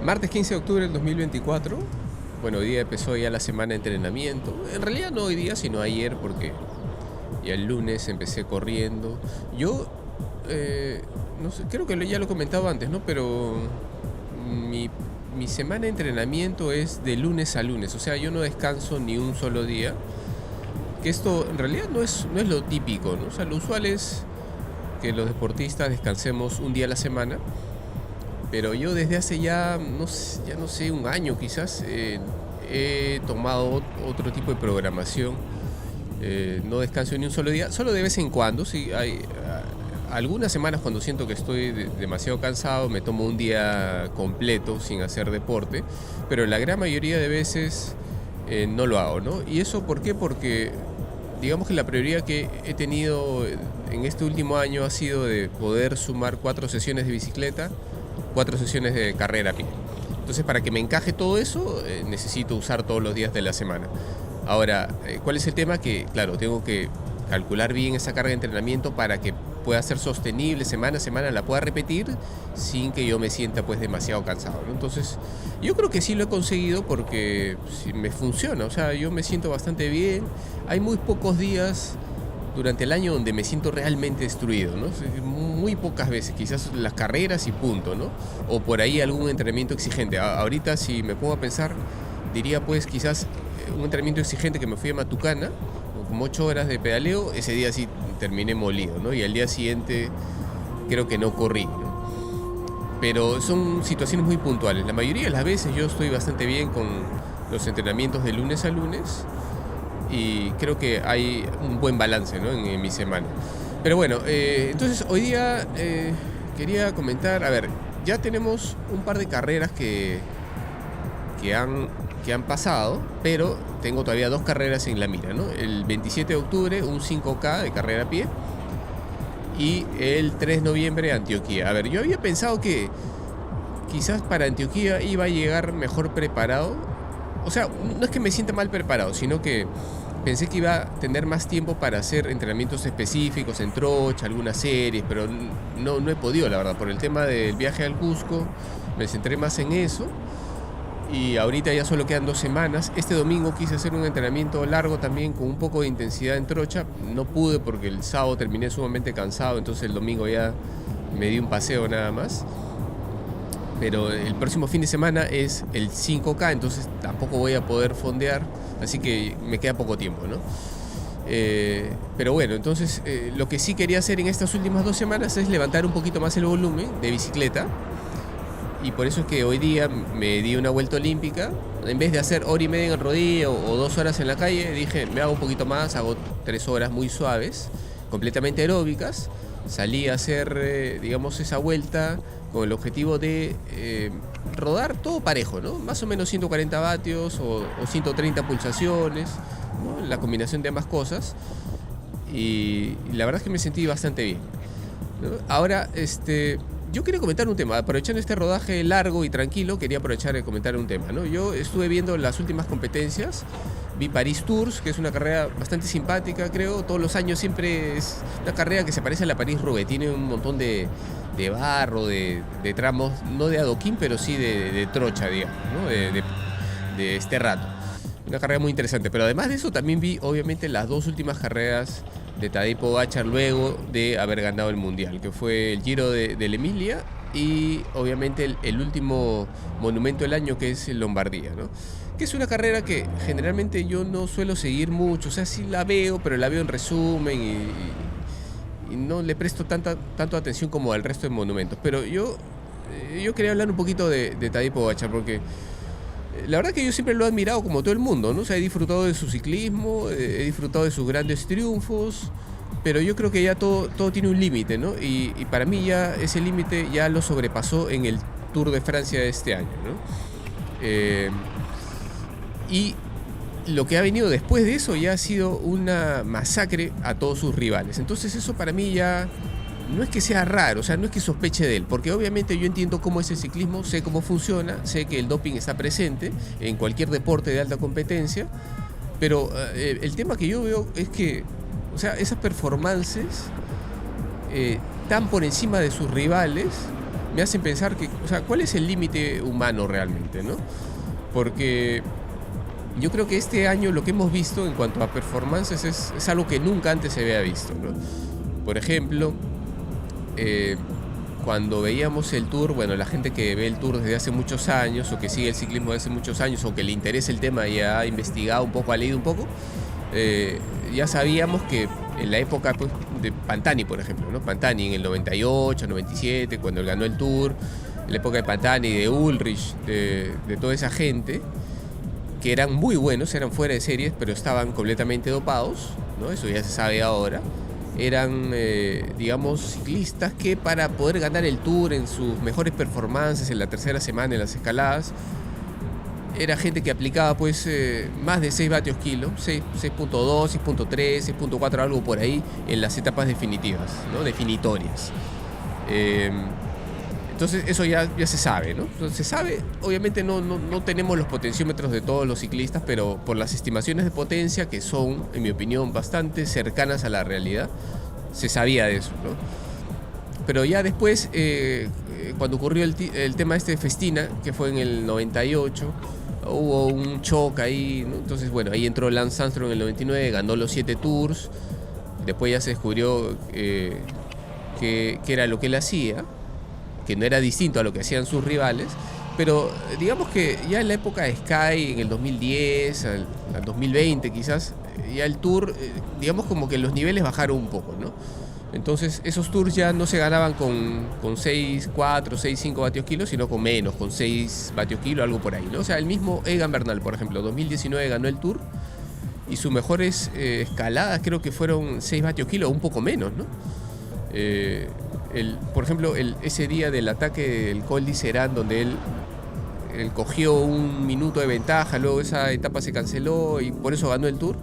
Martes 15 de octubre del 2024. Bueno, hoy día empezó ya la semana de entrenamiento. En realidad no hoy día, sino ayer, porque ya el lunes empecé corriendo. Yo, no sé, creo que ya lo he comentado antes, ¿no? Pero mi, mi semana de entrenamiento es de lunes a lunes. O sea, yo no descanso ni un solo día. Que esto en realidad no es lo típico, ¿no? O sea, lo usual es que los deportistas descansemos un día a la semana. Pero yo desde hace ya no sé, un año quizás, he tomado otro tipo de programación. No descanso ni un solo día, solo de vez en cuando. Sí, hay algunas semanas cuando siento que estoy demasiado cansado, me tomo un día completo sin hacer deporte, pero la gran mayoría de veces no lo hago, ¿no? ¿Y eso por qué? Porque digamos que la prioridad que he tenido en este último año ha sido de poder sumar 4 sesiones de bicicleta, 4 sesiones de carrera a pie. Entonces, para que me encaje todo eso, necesito usar todos los días de la semana. Ahora, ¿cuál es el tema? Que, claro, tengo que calcular bien esa carga de entrenamiento para que pueda ser sostenible semana a semana, la pueda repetir sin que yo me sienta pues demasiado cansado, ¿no? Entonces, yo creo que sí lo he conseguido porque sí me funciona, o sea, yo me siento bastante bien. Hay muy pocos días durante el año donde me siento realmente destruido, ¿no? Muy pocas veces, quizás las carreras y punto, ¿no? O por ahí algún entrenamiento exigente. Ahorita, si me pongo a pensar, diría pues quizás un entrenamiento exigente que me fui a Matucana, como 8 horas de pedaleo. Ese día sí terminé molido, ¿no? Y al día siguiente creo que no corrí, ¿no? Pero son situaciones muy puntuales. La mayoría de las veces yo estoy bastante bien con los entrenamientos de lunes a lunes y creo que hay un buen balance, ¿no? en mi semana. Pero bueno, entonces hoy día quería comentar, a ver, ya tenemos un par de carreras que han pasado, pero tengo todavía 2 carreras en la mira, ¿no? El 27 de octubre, un 5K de carrera a pie, y el 3 de noviembre, Antioquia. A ver, yo había pensado que quizás para Antioquia iba a llegar mejor preparado. O sea, no es que me sienta mal preparado, sino que pensé que iba a tener más tiempo para hacer entrenamientos específicos en trocha, algunas series, pero no he podido, la verdad, por el tema del viaje al Cusco. Me centré más en eso y ahorita ya solo quedan 2 semanas. Este domingo quise hacer un entrenamiento largo también con un poco de intensidad en trocha. No pude porque el sábado terminé sumamente cansado, entonces el domingo ya me di un paseo nada más. Pero el próximo fin de semana es el 5K, entonces tampoco voy a poder fondear, así que me queda poco tiempo, ¿no? Pero bueno, entonces lo que sí quería hacer en estas últimas 2 semanas es levantar un poquito más el volumen de bicicleta, y por eso es que hoy día me di una vuelta olímpica. En vez de hacer hora y media en el rodillo o 2 horas en la calle, dije, me hago un poquito más, hago 3 horas muy suaves, completamente aeróbicas. Salí a hacer, digamos, esa vuelta con el objetivo de rodar todo parejo, ¿no? Más o menos 140 vatios o 130 pulsaciones, ¿no? La combinación de ambas cosas. Y la verdad es que me sentí bastante bien, ¿no? Ahora, yo quería comentar un tema. Aprovechando este rodaje largo y tranquilo, quería aprovechar de comentar un tema, ¿no? Yo estuve viendo las últimas competencias. Vi París Tours, que es una carrera bastante simpática, creo. Todos los años siempre es una carrera que se parece a la París-Roubaix. Tiene un montón de barro, de tramos, no de adoquín, pero sí de trocha, digamos, ¿no? De este rato. Una carrera muy interesante. Pero además de eso, también vi, obviamente, las 2 últimas carreras de Tadej Pogačar luego de haber ganado el Mundial, que fue el Giro de la Emilia y, obviamente, el último monumento del año, que es el Lombardía, ¿no? Que es una carrera que generalmente yo no suelo seguir mucho, o sea, sí la veo, pero la veo en resumen y no le presto tanto atención como al resto de monumentos. Pero yo quería hablar un poquito de Tadej Pogačar, porque la verdad que yo siempre lo he admirado como todo el mundo, ¿no? O sea, he disfrutado de su ciclismo, he disfrutado de sus grandes triunfos, pero yo creo que ya todo tiene un límite, ¿no? Y para mí ya ese límite ya lo sobrepasó en el Tour de Francia de este año, ¿no? Y lo que ha venido después de eso ya ha sido una masacre a todos sus rivales. Entonces eso para mí ya no es que sea raro, o sea, no es que sospeche de él, porque obviamente yo entiendo cómo es el ciclismo, sé cómo funciona, sé que el doping está presente en cualquier deporte de alta competencia, pero el tema que yo veo es que, o sea, esas performances tan por encima de sus rivales me hacen pensar que, o sea, ¿cuál es el límite humano realmente, no? Porque yo creo que este año lo que hemos visto en cuanto a performances es algo que nunca antes se había visto, ¿no? Por ejemplo, eh, cuando veíamos el Tour, bueno, la gente que ve el Tour desde hace muchos años o que sigue el ciclismo desde hace muchos años o que le interesa el tema y ha investigado un poco, ha leído un poco, ya sabíamos que en la época, pues, de Pantani, por ejemplo, ¿no? Pantani en el 98, 97, cuando él ganó el Tour, en la época de Pantani, de Ulrich, de toda esa gente, que eran muy buenos, eran fuera de series, pero estaban completamente dopados, ¿no? Eso ya se sabe ahora. Eran, digamos, ciclistas que para poder ganar el Tour en sus mejores performances en la tercera semana en las escaladas, era gente que aplicaba pues más de 6 vatios kilo, 6.2, 6.3, 6.4, algo por ahí, en las etapas definitivas, ¿no? Definitorias. Entonces eso ya se sabe, ¿no? Entonces, se sabe, obviamente no tenemos los potenciómetros de todos los ciclistas, pero por las estimaciones de potencia, que son, en mi opinión, bastante cercanas a la realidad, se sabía de eso, ¿no? Pero ya después, cuando ocurrió el tema este de Festina, que fue en el 98, hubo un choque ahí, ¿no? Entonces, bueno, ahí entró Lance Armstrong en el 99, ganó los 7 Tours, después ya se descubrió que era lo que él hacía, que no era distinto a lo que hacían sus rivales, pero digamos que ya en la época de Sky, en el 2010, al 2020 quizás, ya el Tour, digamos como que los niveles bajaron un poco, ¿no? Entonces esos Tours ya no se ganaban con 6.4, 6.5 vatios kilo, sino con menos, con 6 vatios kilo, algo por ahí, ¿no? O sea, el mismo Egan Bernal, por ejemplo, 2019 ganó el Tour y sus mejores escaladas creo que fueron 6 vatios kilo, un poco menos, ¿no? Por ejemplo, ese día del ataque del Col d'Iseran, donde él cogió un minuto de ventaja, luego esa etapa se canceló y por eso ganó el Tour.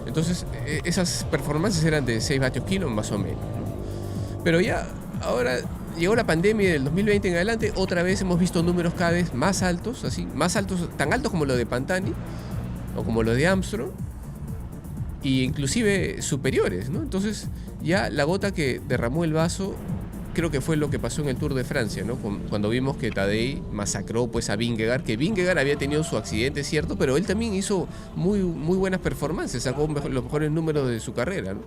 Entonces, esas performances eran de 6 vatios kilo más o menos, ¿no? Pero ya, ahora llegó la pandemia del 2020 en adelante, otra vez hemos visto números cada vez más altos, así, más altos, tan altos como los de Pantani o como los de Armstrong, e inclusive superiores, ¿no? Entonces, ya la gota que derramó el vaso creo que fue lo que pasó en el Tour de Francia, ¿no? Cuando vimos que Tadej masacró pues a Vingegaard, que Vingegaard había tenido su accidente, cierto, pero él también hizo muy buenas performances, sacó los mejores números de su carrera, ¿no?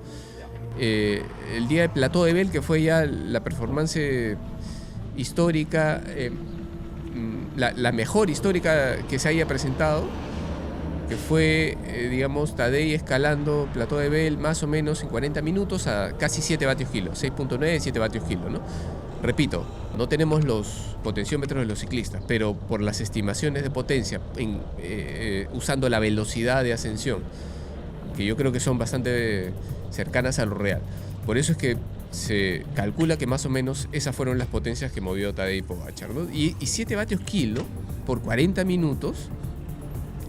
El día de Plateau de Belle, que fue ya la performance histórica, la mejor histórica que se haya presentado, que fue, digamos, Tadej escalando Plateau de Belle más o menos en 40 minutos a casi 7 vatios kilo, 6.9, 7 vatios kilo, ¿no? Repito, no tenemos los potenciómetros de los ciclistas, pero por las estimaciones de potencia, usando la velocidad de ascensión, que yo creo que son bastante cercanas a lo real. Por eso es que se calcula que más o menos esas fueron las potencias que movió Tadej Pogačar, ¿no? Y 7 vatios kilo por 40 minutos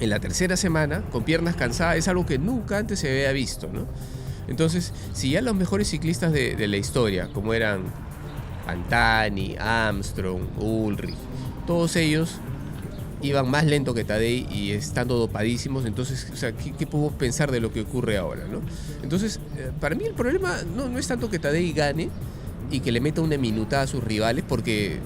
en la tercera semana, con piernas cansadas, es algo que nunca antes se había visto, ¿no? Entonces, si ya los mejores ciclistas de la historia, como eran Pantani, Armstrong, Ulrich, todos ellos iban más lento que Tadej y estando dopadísimos, entonces, o sea, ¿qué podemos pensar de lo que ocurre ahora, ¿no? Entonces, para mí el problema no es tanto que Tadej gane y que le meta una minutada a sus rivales, porque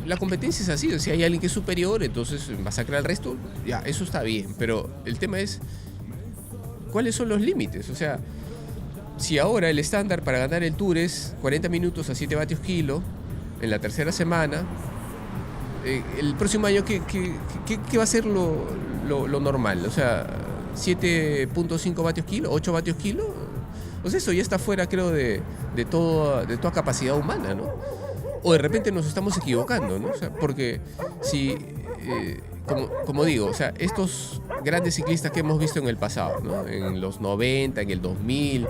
la competencia es así, si hay alguien que es superior, entonces masacra al resto, ya, eso está bien, pero el tema es, ¿cuáles son los límites? O sea, si ahora el estándar para ganar el Tour es 40 minutos a 7 vatios kilo, en la tercera semana, el próximo año, ¿qué va a ser lo normal? O sea, 7.5 vatios kilo, 8 vatios kilo, pues eso ya está fuera, creo, de toda capacidad humana, ¿no? O de repente nos estamos equivocando, ¿no? O sea, porque si, como digo, o sea, estos grandes ciclistas que hemos visto en el pasado, ¿no? En los 90, en el 2000,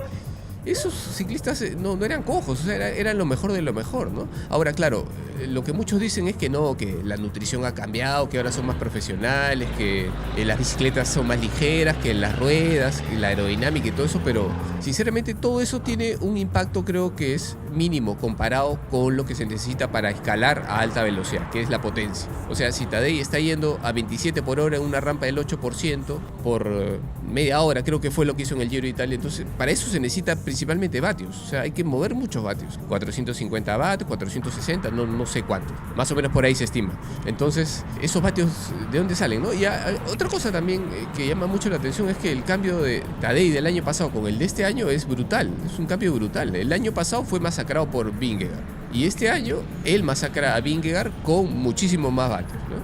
esos ciclistas no eran cojos, o sea, eran lo mejor de lo mejor, ¿no? Ahora, claro, lo que muchos dicen es que no, que la nutrición ha cambiado, que ahora son más profesionales, que las bicicletas son más ligeras, que las ruedas, y la aerodinámica y todo eso, pero sinceramente todo eso tiene un impacto, creo que es mínimo comparado con lo que se necesita para escalar a alta velocidad, que es la potencia. O sea, si Tadej está yendo a 27 por hora en una rampa del 8% por, media hora, creo que fue lo que hizo en el Giro de Italia. Entonces, para eso se necesita principalmente vatios. O sea, hay que mover muchos vatios. 450 vatios, 460, no sé cuánto. Más o menos por ahí se estima. Entonces, esos vatios, ¿de dónde salen, no? Y otra cosa también que llama mucho la atención es que el cambio de Tadej del año pasado con el de este año es brutal. Es un cambio brutal. El año pasado fue masacrado por Vingegaard. Y este año, él masacra a Vingegaard con muchísimo más vatios, ¿no?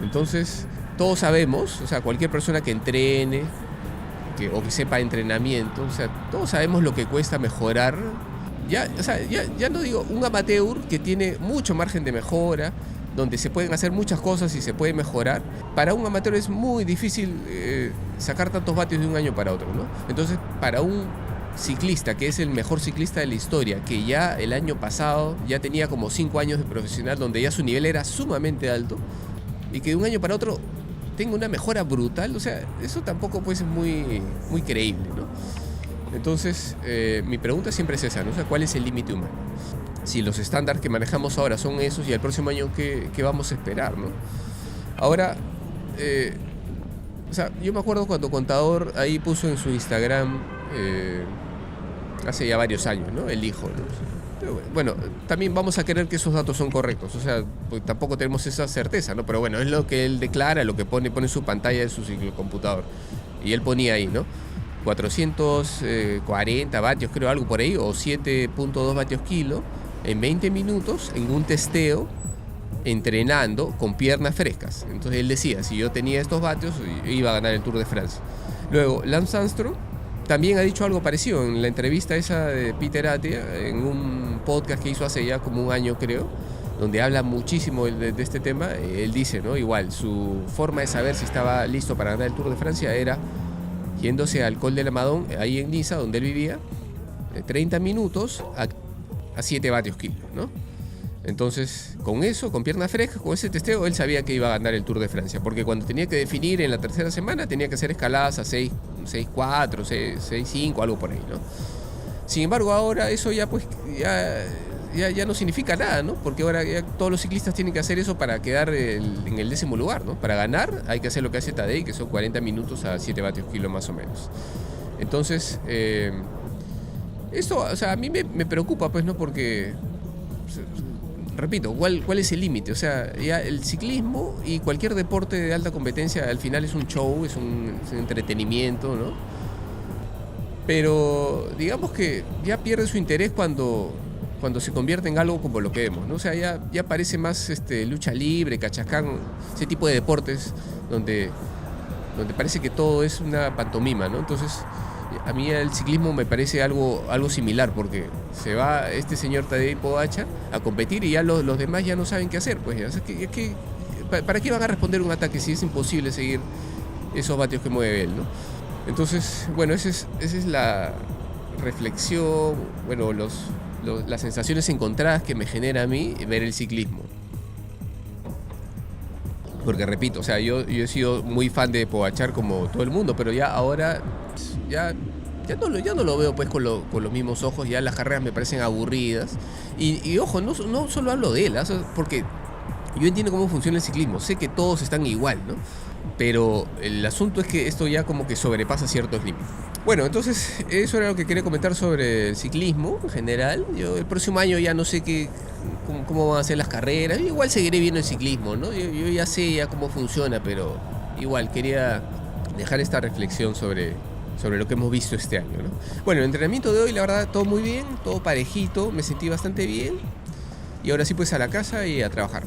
Entonces, todos sabemos, o sea, cualquier persona que entrene o que sepa entrenamiento, o sea, todos sabemos lo que cuesta mejorar. Ya, o sea, ya no digo un amateur que tiene mucho margen de mejora, donde se pueden hacer muchas cosas y se puede mejorar. Para un amateur es muy difícil sacar tantos vatios de un año para otro, ¿no? Entonces, para un ciclista que es el mejor ciclista de la historia, que ya el año pasado ya tenía como 5 años de profesional, donde ya su nivel era sumamente alto, y que de un año para otro tenga una mejora brutal, o sea, eso tampoco pues es muy creíble, ¿no? Entonces, mi pregunta siempre es esa, ¿no? O sea, ¿cuál es el límite humano? Si los estándares que manejamos ahora son esos, y el próximo año, ¿qué vamos a esperar, no? Ahora, o sea, yo me acuerdo cuando Contador ahí puso en su Instagram, hace ya varios años, ¿no? El hijo, ¿no? Pero bueno, también vamos a creer que esos datos son correctos, o sea, pues tampoco tenemos esa certeza, ¿no? Pero bueno, es lo que él declara, lo que pone en su pantalla de su ciclocomputador. Y él ponía ahí, ¿no? 440 vatios, creo, algo por ahí, o 7.2 vatios kilo, en 20 minutos, en un testeo, entrenando con piernas frescas. Entonces él decía, si yo tenía estos vatios, iba a ganar el Tour de Francia. Luego, Lance Armstrong también ha dicho algo parecido en la entrevista esa de Peter Attia, en un podcast que hizo hace ya como un año, creo, donde habla muchísimo de este tema. Él dice, ¿no? Igual, su forma de saber si estaba listo para ganar el Tour de Francia era yéndose al Col de la Madone, ahí en Niza, donde él vivía, 30 minutos a 7 vatios kilo, ¿no? Entonces, con eso, con piernas frescas, con ese testeo, él sabía que iba a ganar el Tour de Francia, porque cuando tenía que definir en la tercera semana, tenía que hacer escaladas a 6.4, 6.5, algo por ahí, ¿no? Sin embargo, ahora eso ya pues ya no significa nada, ¿no? Porque ahora ya todos los ciclistas tienen que hacer eso para quedar en el 10º lugar, ¿no? Para ganar hay que hacer lo que hace Tadej, que son 40 minutos a 7 vatios kilo más o menos. Entonces, esto, o sea, a mí me preocupa, pues, ¿no? Porque, repito, ¿cuál es el límite? O sea, ya el ciclismo y cualquier deporte de alta competencia al final es un show, es un entretenimiento, ¿no? Pero digamos que ya pierde su interés cuando se convierte en algo como lo que vemos, ¿no? O sea, ya parece más lucha libre, cachacán, ese tipo de deportes donde parece que todo es una pantomima, ¿no? Entonces, a mí el ciclismo me parece algo similar, porque se va este señor Tadej Pogačar a competir y ya los demás ya no saben qué hacer, pues. O sea, ¿para qué van a responder un ataque si es imposible seguir esos vatios que mueve él, ¿no? Entonces, bueno, esa es la reflexión, bueno, las sensaciones encontradas que me genera a mí ver el ciclismo. Porque repito, o sea, yo he sido muy fan de Pogačar como todo el mundo, pero ya ahora ya no lo veo pues con los mismos ojos. Ya las carreras me parecen aburridas. Y ojo, no solo hablo de él, ¿eh? Porque yo entiendo cómo funciona el ciclismo, sé que todos están igual, ¿no? Pero el asunto es que esto ya como que sobrepasa ciertos límites. Bueno, entonces eso era lo que quería comentar sobre el ciclismo en general. Yo el próximo año ya no sé cómo van a ser las carreras. Yo igual seguiré viendo el ciclismo, ¿no? Yo ya sé ya cómo funciona, pero igual quería dejar esta reflexión sobre lo que hemos visto este año, ¿no? Bueno, el entrenamiento de hoy, la verdad, todo muy bien, todo parejito, me sentí bastante bien. Y ahora sí, pues a la casa y a trabajar.